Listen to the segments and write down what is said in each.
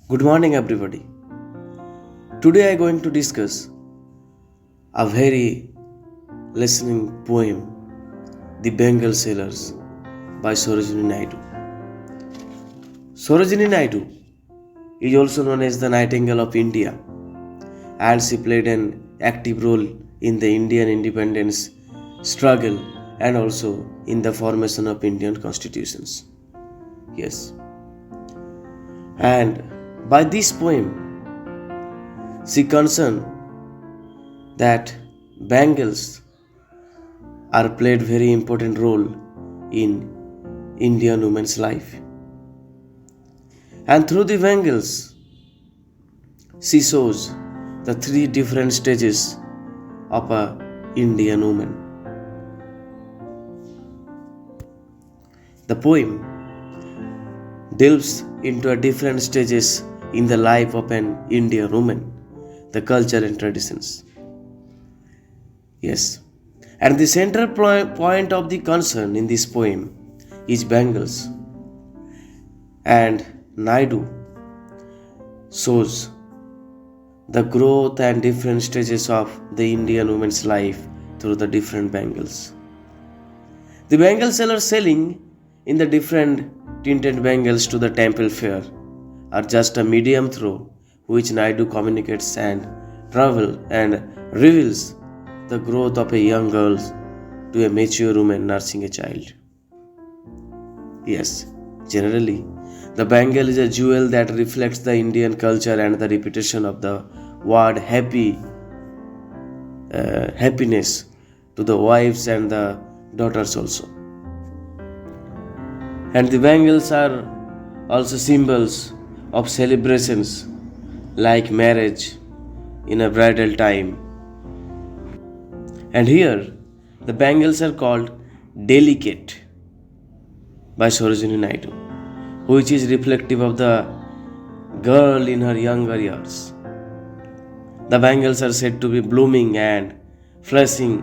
Good morning, everybody. Today I am going to discuss a very listening poem, The Bangle Sailors by Sarojini Naidu. Sarojini Naidu is also known as the Nightingale of India, and she played an active role in the Indian independence struggle and also in the formation of Indian constitutions. Yes. And by this poem, she concerned that bangles are played very important role in Indian women's life. And through the bangles, she shows the three different stages of a Indian woman. The poem delves into a different stages in the life of an Indian woman, the culture and traditions. Yes. And the central point of the concern in this poem is bangles. And Naidu shows the growth and different stages of the Indian woman's life through the different bangles. The bangle sellers selling in the different tinted bangles to the temple fair are just a medium through which Naidu communicates and travel and reveals the growth of a young girl to a mature woman nursing a child. Yes, generally, the bangle is a jewel that reflects the Indian culture and the reputation of the word happiness to the wives and the daughters also. And the bangles are also symbols of celebrations like marriage in a bridal time. And here, the bangles are called delicate by Sarojini Naidu, which is reflective of the girl in her younger years. The bangles are said to be blooming and flashing,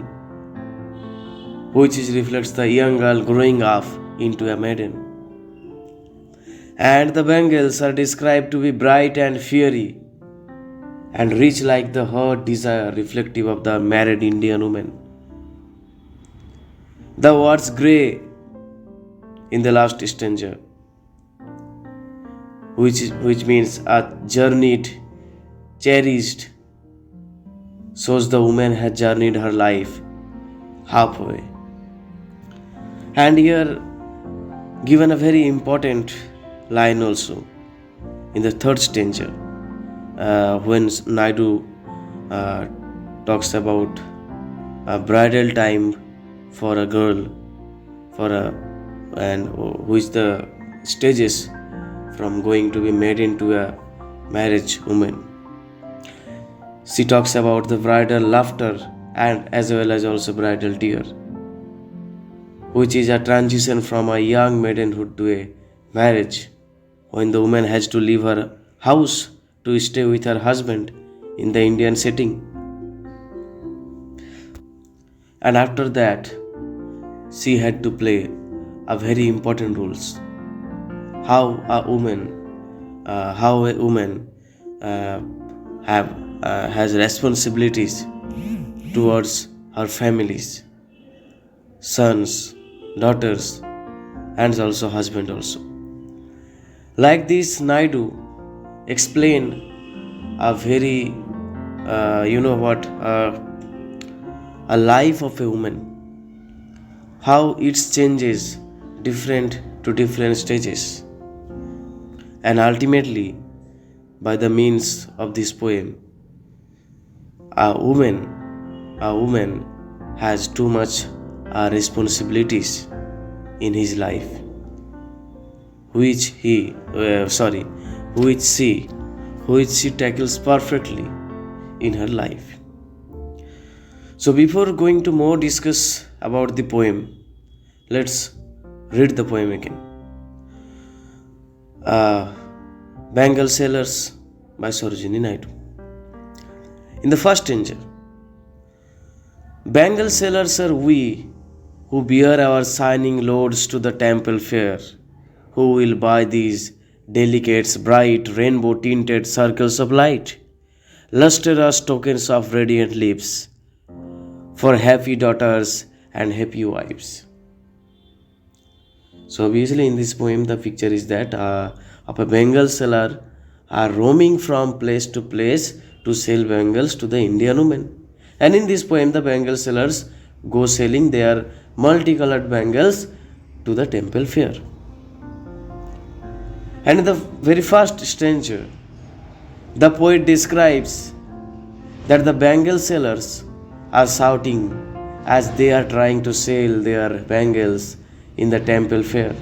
which is reflects the young girl growing up into a maiden. And the bangles are described to be bright and fiery and rich like the heart desire reflective of the married Indian woman. The words grey in the last stanza, which means a journeyed, cherished, shows the woman has journeyed her life halfway. And here given a very important line also in the third stanza when Naidu talks about a bridal time for a girl and which the stages from going to be made into a marriage woman. She talks about the bridal laughter and as well as also bridal tear, which is a transition from a young maidenhood to a marriage when the woman has to leave her house to stay with her husband in the Indian setting. And after that, she had to play a very important roles. How a woman has responsibilities towards her families, sons, daughters, and also husband also. Like this, Naidu explained a very a life of a woman, how it changes different to different stages, and ultimately by the means of this poem, a woman has too much responsibilities in his life, which she tackles perfectly in her life. So before going to more discuss about the poem, let's read the poem again. Bangle Sailors by Sarojini Naidu. In the first stanza, bangle sellers are we who bear our shining loads to the temple fair, who will buy these delicate, bright, rainbow tinted circles of light, lustrous tokens of radiant lips for happy daughters and happy wives. So obviously in this poem the picture is that of a bangle seller are roaming from place to place to sell bangles to the Indian women. And in this poem the bangle sellers go selling their multicolored bangles to the temple fair. And in the very first stanza, the poet describes that the bangle sellers are shouting as they are trying to sell their bangles in the temple fair.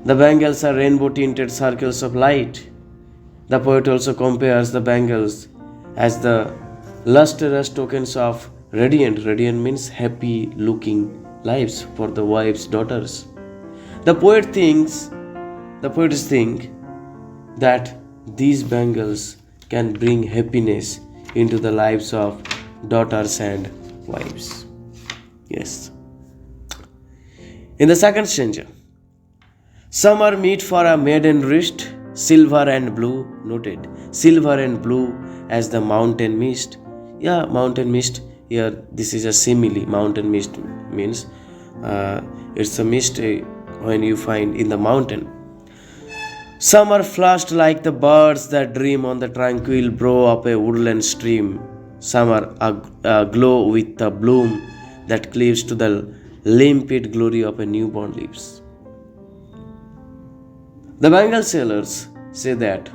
The bangles are rainbow tinted circles of light. The poet also compares the bangles as the lustrous tokens of radiant. Radiant means happy looking lives for the wives' daughters. The poets think that these bangles can bring happiness into the lives of daughters and wives. Yes. In the second stanza, some are meet for a maiden wrist, silver and blue, noted. Silver and blue as the mountain mist. Yeah, mountain mist. Here, this is a simile. Mountain mist means it's a mist when you find in the mountain. Some are flushed like the birds that dream on the tranquil brow of a woodland stream. Some are aglow with the bloom that cleaves to the limpid glory of a newborn leaves. The bangle sellers say that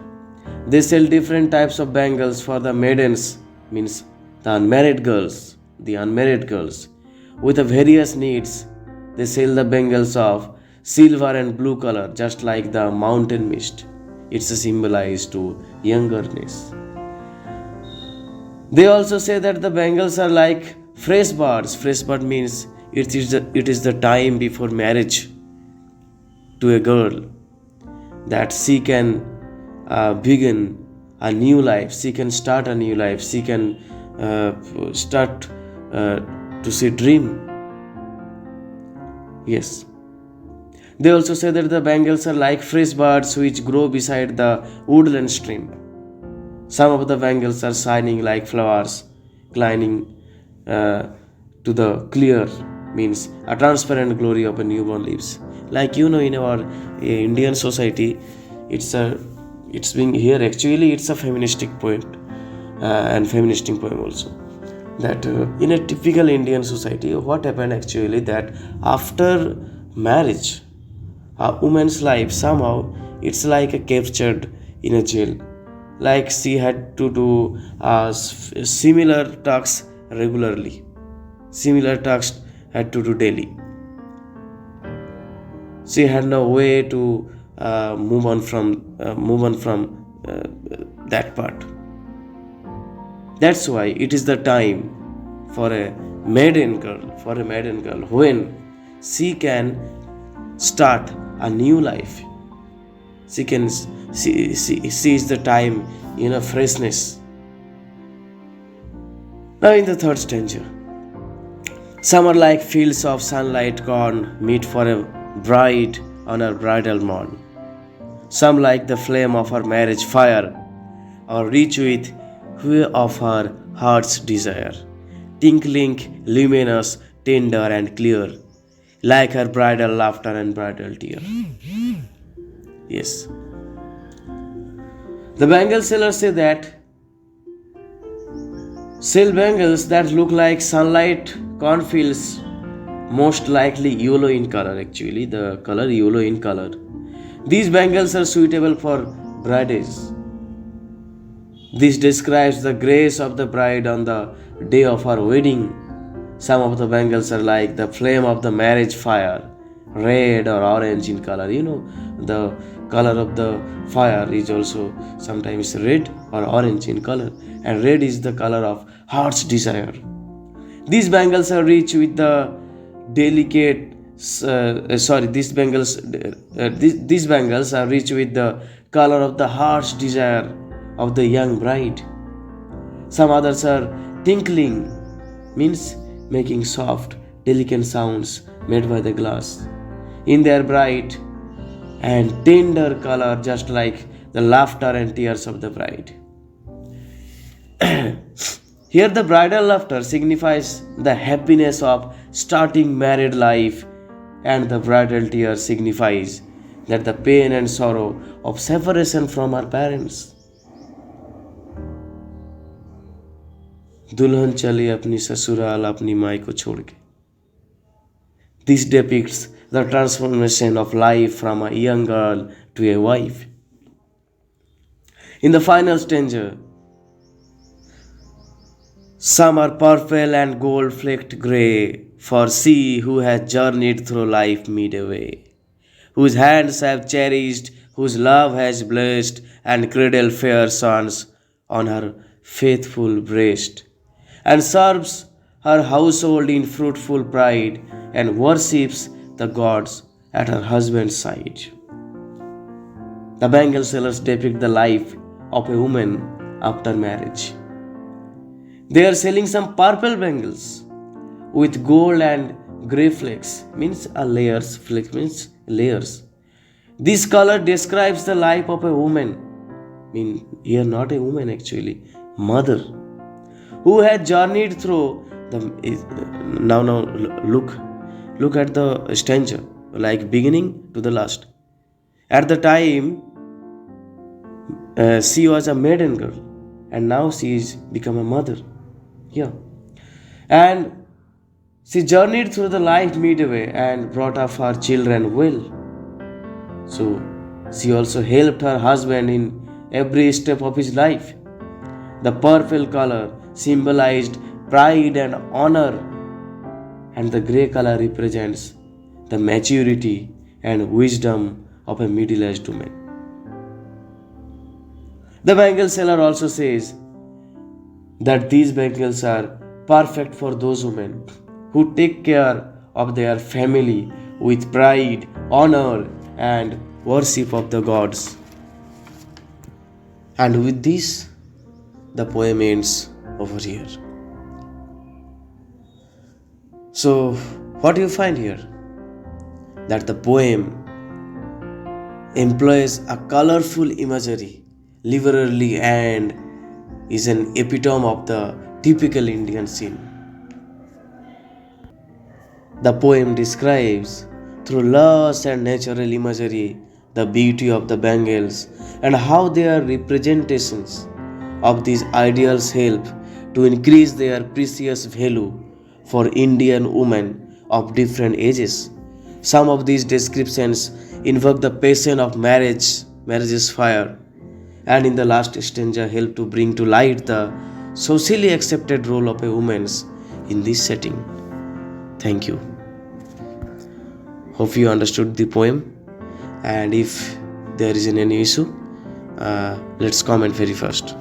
they sell different types of bangles for the maidens, means the unmarried girls, with the various needs. They sell the bangles of silver and blue color, just like the mountain mist. It's a symbolized to youngerness. They also say that the bangles are like fresh birds. Fresh bird means it is the time before marriage to a girl, that she can begin a new life, she can start a new life, she can start to see dream. Yes. They also say that the bangles are like fresh birds which grow beside the woodland stream. Some of the bangles are shining like flowers, climbing to the clear, means a transparent glory of a newborn leaves. Like in our Indian society, it's being here. Actually, it's a feministic poem and feministic poem also. That in a typical Indian society, what happened actually that after marriage, a woman's life somehow it's like a captured in a jail. Like she had to do similar tasks regularly. Similar tasks had to do daily. She had no way to move on from that part. That's why it is the time for a maiden girl, when she can start a new life. She can seize the time in a freshness. Now in the third stanza, some are like fields of sunlight gone, meet for a bride on her bridal morn. Some like the flame of her marriage fire, or reach with hue of her heart's desire, tinkling, luminous, tender and clear, like her bridal laughter and bridal tear. Yes. The bangle sellers say that sell bangles that look like sunlight cornfields, most likely yellow in color. Actually, the color yellow in color. These bangles are suitable for brides. This describes the grace of the bride on the day of her wedding. Some of the bangles are like the flame of the marriage fire, red or orange in color. The color of the fire is also sometimes red or orange in color, and red is the color of heart's desire. These bangles are rich with the delicate. These bangles are rich with the color of the heart's desire of the young bride. Some others are tinkling, means making soft, delicate sounds made by the glass in their bright and tender color, just like the laughter and tears of the bride. Here, the bridal laughter signifies the happiness of starting married life, and the bridal tears signifies that the pain and sorrow of separation from our parents. दुल्हन चली अपनी ससुराल अपनी माई को छोड़ के. This depicts the transformation of life from a young girl to a wife. In the final stanza, some are purple and gold flecked grey, for she who has journeyed through life midway, whose hands have cherished, whose love has blessed, and cradle fair sons on her faithful breast, and serves her household in fruitful pride, and worships the gods at her husband's side. The bangle sellers depict the life of a woman after marriage. They are selling some purple bangles with gold and grey flakes, means a layers, flakes means layers. This color describes the life of a woman, here not a woman actually, mother, who had journeyed through the. Now look at the stanza, like beginning to the last. At the time, she was a maiden girl, and now she is become a mother. Yeah, and she journeyed through the life midway and brought up her children well. So she also helped her husband in every step of his life. The purple color symbolized pride and honor, and the grey color represents the maturity and wisdom of a middle-aged woman. The bangle seller also says that these bangles are perfect for those women who take care of their family with pride, honor, and worship of the gods. And with this, the poem ends over here. So, what do you find here? That the poem employs a colorful imagery liberally and is an epitome of the typical Indian scene. The poem describes through lush and natural imagery the beauty of the bangles and how their representations of these ideals help to increase their precious value for Indian women of different ages. Some of these descriptions invoke the passion of marriage's fire, and in the last stanza help to bring to light the socially accepted role of a woman in this setting. Thank you. Hope you understood the poem, and if there is any issue, let's comment very first.